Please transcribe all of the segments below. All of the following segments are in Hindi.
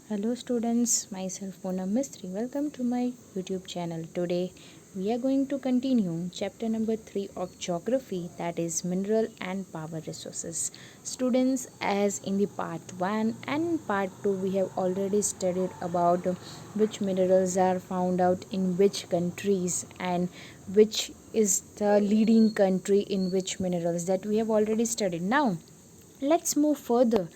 Hello students, myself Poonam Mistry. Welcome to my YouTube channel. Today we are going to continue chapter number 3 of geography, that is mineral and power resources. Students, as in the part 1 and part 2 we have already studied about which minerals are found out in which countries and which is the leading country in which minerals, that we have already studied. Now let's move further.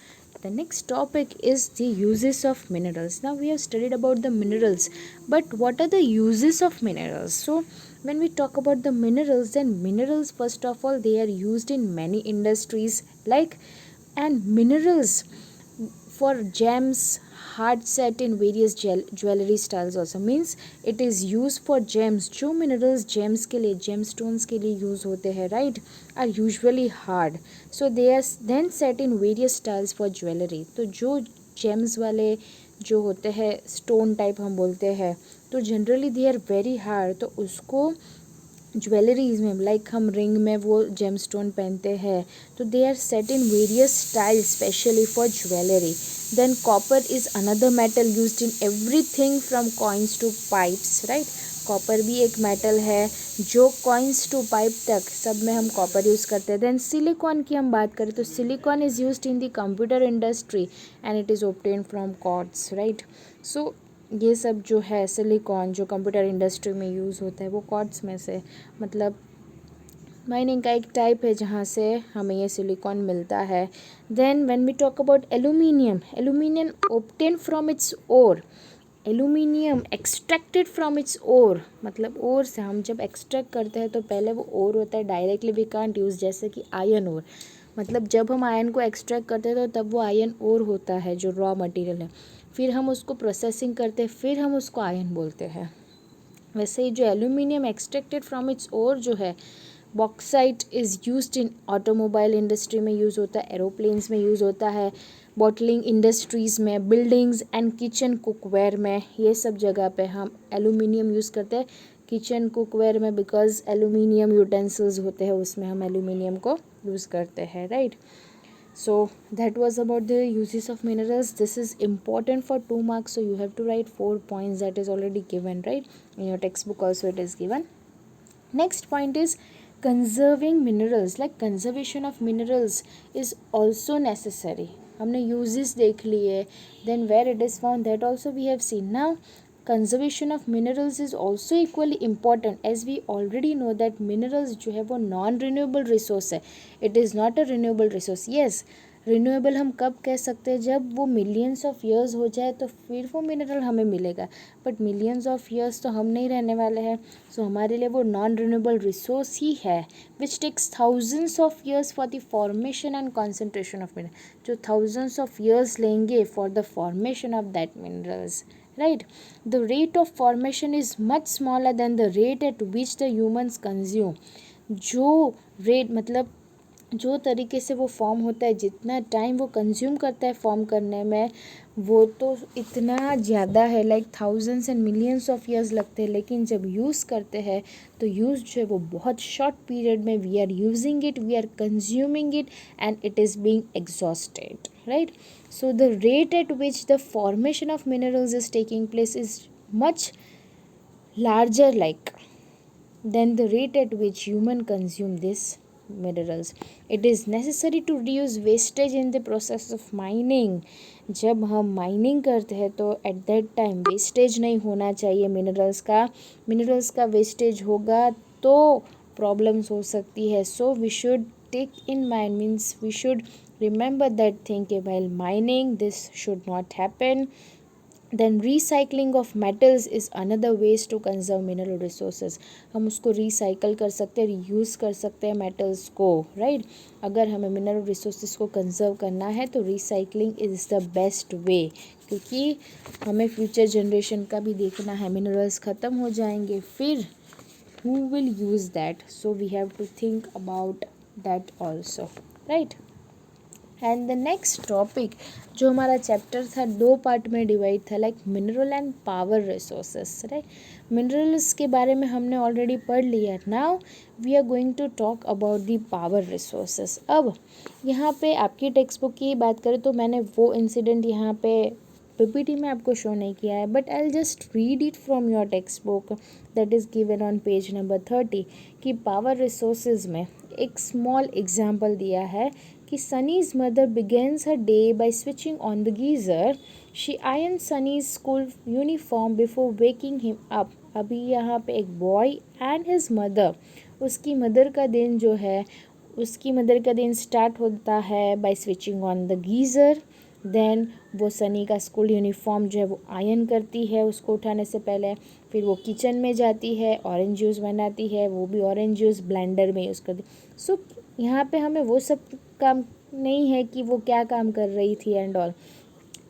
The next topic is the uses of minerals. Now we have studied about the minerals, but what are the uses of minerals? So when we talk about the minerals, then minerals, first of all, they are used in many industries, like, and minerals for gems, hard set in various jewelry styles also, means it is used for gems. जो minerals gems के लिए, gemstones के लिए use होते हैं, right, are usually hard, so they are then set in various styles for jewelry. तो जो gems वाले जो होते हैं stone type हम बोलते हैं, तो generally they are very hard, तो उसको ज्वेलरीज में, लाइक हम रिंग में वो जेम स्टोन पहनते हैं, तो they are set in various style specially for jewellery. Then copper is another metal used in everything from coins to pipes, right. Copper भी एक मेटल है जो कॉइन्स टू पाइप तक सब में हम कॉपर यूज़ करते हैं. देन सिलिकॉन की हम बात करें तो silicon is used in the computer industry and it is obtain from quartz, right. So ये सब जो है सिलिकॉन जो कंप्यूटर इंडस्ट्री में यूज़ होता है वो क्वार्ट्ज में से, मतलब माइनिंग का एक टाइप है जहाँ से हमें ये सिलिकॉन मिलता है. Then when we talk about aluminium, aluminium obtain from its ore, aluminium extracted from its ore, मतलब ओर से हम जब एक्सट्रैक्ट करते हैं तो पहले वो ओर होता है, डायरेक्टली वी कांट यूज़, जैसे कि आयरन ओर, मतलब जब हम आयरन को एक्सट्रैक्ट करते हैं तो तब वो आयरन ओर होता है जो रॉ मटेरियल है, फिर हम उसको प्रोसेसिंग करते हैं, फिर हम उसको आयरन बोलते हैं. वैसे ही जो aluminium extracted from its ore जो है, bauxite is used in automobile industry में यूज़ होता है, एरोप्लेन्स में यूज़ होता है, बॉटलिंग इंडस्ट्रीज़ में, बिल्डिंग्स एंड किचन कुकवेयर में, ये सब जगह पे हम एल्यूमिनियम यूज़ करते हैं. किचन कुकवेयर में बिकॉज एल्यूमिनियम यूटेंसिल्स होते हैं उसमें हम एल्यूमिनियम को यूज़ करते हैं, right. So that was about the uses of minerals. This is important for 2 marks, so you have to write 4 points, that is already given, right, in your textbook also it is given. Next point is conserving minerals, like conservation of minerals is also necessary. हमने uses देख लिए, then where it is found that also we have seen. Now conservation of minerals is also equally important, as we already know that minerals जो है वो non renewable resource है, it is not a renewable resource. Yes, renewable हम कब कह सकते हैं, जब वो मिलियंस ऑफ ईयर्स हो जाए तो फिर वो मिनरल हमें मिलेगा, बट मिलियंस ऑफ ईयर्स तो हम नहीं रहने वाले हैं, सो हमारे लिए वो नॉन रिन्यूएबल रिसोर्स ही है, which takes thousands of years for the formation and concentration of mineral, जो थाउजेंड्स ऑफ ईयर्स लेंगे for the formation of that minerals, right. The rate of formation is much smaller than the rate at which the humans consume. जो रेट, मतलब जो तरीके से वो फॉर्म होता है, जितना टाइम वो कंज्यूम करता है फॉर्म करने में, वो तो इतना ज़्यादा है, like thousands and millions of years लगते हैं, लेकिन जब यूज़ करते हैं तो यूज़ जो है वो बहुत शॉर्ट पीरियड में we are using it, we are consuming it and it is being exhausted, right. So the rate at which the formation of minerals is taking place is much larger, like, than the rate at which human consume these minerals. It is necessary to reduce wastage in the process of mining. जब हम माइनिंग करते हैं तो एट दैट टाइम वेस्टेज नहीं होना चाहिए मिनरल्स का वेस्टेज होगा तो प्रॉब्लम्स हो सकती है. So we should take in mind, means we should remember that thing कि while mining this should not happen. Then recycling of metals is another ways to conserve mineral resources. हम उसको रिसाइकल कर सकते हैं, रीयूज़ कर सकते हैं मेटल्स को, राइट. अगर हमें मिनरल रिसोर्सेज को कंजर्व करना है तो recycling is the best way, क्योंकि हमें फ्यूचर जनरेशन का भी देखना है. मिनरल्स ख़त्म हो जाएंगे, फिर who will use that, so we have to think about that also, right. And the next topic, जो हमारा चैप्टर था 2 पार्ट में डिवाइड था, like mineral and power resources, right. Minerals के बारे में हमने ऑलरेडी पढ़ लिया. Now we are going to talk about the power resources. अब यहाँ पे आपकी टेक्स्ट बुक की बात करें तो मैंने वो इंसिडेंट यहाँ पे पीपीटी में आपको शो नहीं किया है, but I just read it from your text book that is given on page number 30 कि पावर रिसोर्सेज में एक स्मॉल एग्जाम्पल दिया है कि Sunny's mother begins her day by switching on the geyser. She iron Sunny's school uniform before waking him up. अभी यहाँ पे एक बॉय एंड हिज मदर, उसकी मदर का दिन जो है, उसकी मदर का दिन स्टार्ट होता है by switching on the geyser. Then वो सनी का स्कूल यूनिफॉर्म जो है वो आयन करती है उसको उठाने से पहले. फिर वो किचन में जाती है, ऑरेंज जूस बनाती है, वो भी ऑरेंज जूस ब्लेंडर में यूज़ करती. सो यहाँ पे हमें वो सब काम नहीं है कि वो क्या काम कर रही थी and all.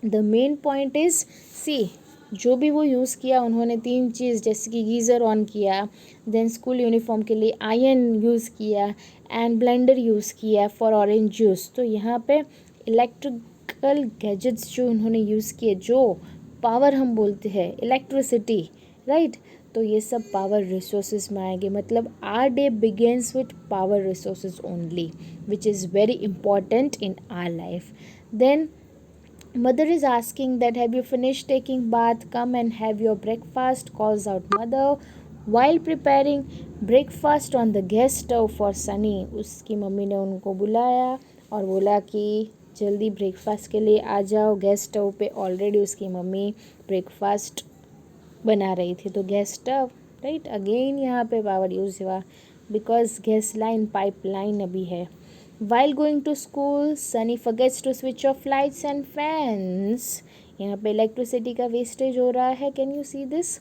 The main point is see, जो भी वो यूज़ किया उन्होंने 3 चीज़, जैसे कि गीज़र ऑन किया, देन स्कूल यूनिफॉर्म के लिए आयन यूज़ किया एंड ब्लेंडर यूज़ किया फॉर ऑरेंज जूस. तो यहाँ पे इलेक्ट्रिकल गैजेट्स जो उन्होंने यूज़ किए, जो पावर हम बोलते हैं इलेक्ट्रिसिटी, राइट. तो ये सब पावर रिसोर्सेज में आएंगे. मतलब our day begins with power resources only, which is very important in our life. Then mother is asking that have you finished taking bath, come and have your breakfast, calls out mother while preparing breakfast on the gas stove for Sunny. उसकी मम्मी ने उनको बुलाया और बोला कि जल्दी ब्रेकफास्ट के लिए आ जाओ. गैस स्टोव पे ऑलरेडी उसकी मम्मी ब्रेकफास्ट बना रही थी. तो गैस स्टोव, राइट, अगेन यहाँ पे पावर यूज़ हुआ because gas line, pipe line अभी है. While going to school, Sunny forgets to switch off lights and fans. यहाँ पे इलेक्ट्रिसिटी का वेस्टेज हो रहा है. Can you see this?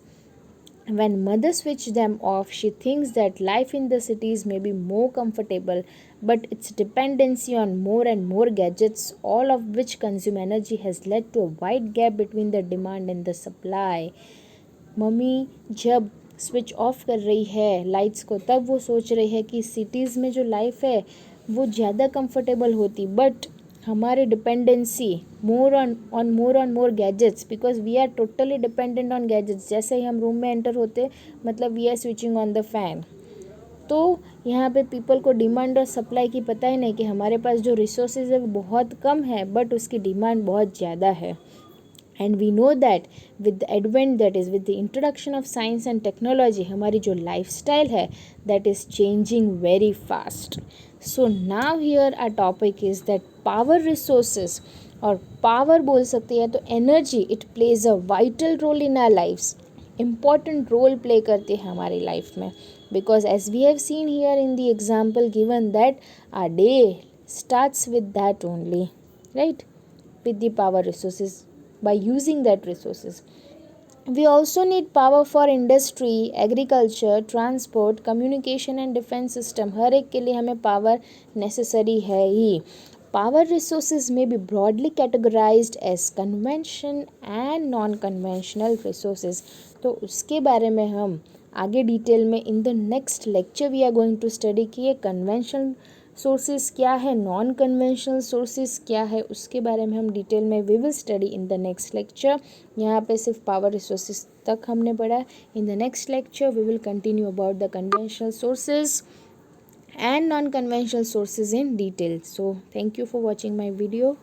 When mother switched them off, she thinks that life in the cities may be more comfortable, but its dependency on more and more gadgets, all of which consume energy, has led to a wide gap between the demand and the supply. Mummy जब स्विच ऑफ कर रही है लाइट्स को, तब वो सोच रही है कि सिटीज़ में जो लाइफ है वो ज़्यादा कंफर्टेबल होती, बट हमारे dependency more gadgets, because we are totally dependent on gadgets. जैसे ही हम रूम में एंटर होते, मतलब we are switching on the fan. तो यहाँ पे पीपल को डिमांड और सप्लाई की पता ही नहीं कि हमारे पास जो रिसोर्सेज है वो बहुत कम है, बट उसकी डिमांड बहुत ज़्यादा है. And we know that with the advent, that is with the introduction of science and technology, हमारी जो lifestyle है that is changing very fast. So now here our topic is that power resources, और power बोल सकते हैं तो energy, it plays a vital role in our lives. Important role play करते हैं हमारी life में, because as we have seen here in the example given that our day starts with that only, right, with the power resources, by using that resources. We also need power for industry, agriculture, transport, communication and defense system. हर एक के लिए हमें power necessary है ही. Power resources may be broadly categorized as conventional and non-conventional resources. तो उसके बारे में हम आगे डिटेल में in the next lecture we are going to study कि ये conventional सोर्सेज क्या है, नॉन कन्वेंशनल सोर्सेज क्या है, उसके बारे में हम डिटेल में we will study in the next lecture. यहाँ पे सिर्फ पावर रिसोर्सेज तक हमने पढ़ा. In the next lecture we will continue about the conventional sources and non-conventional sources in detail. So thank you for watching my video.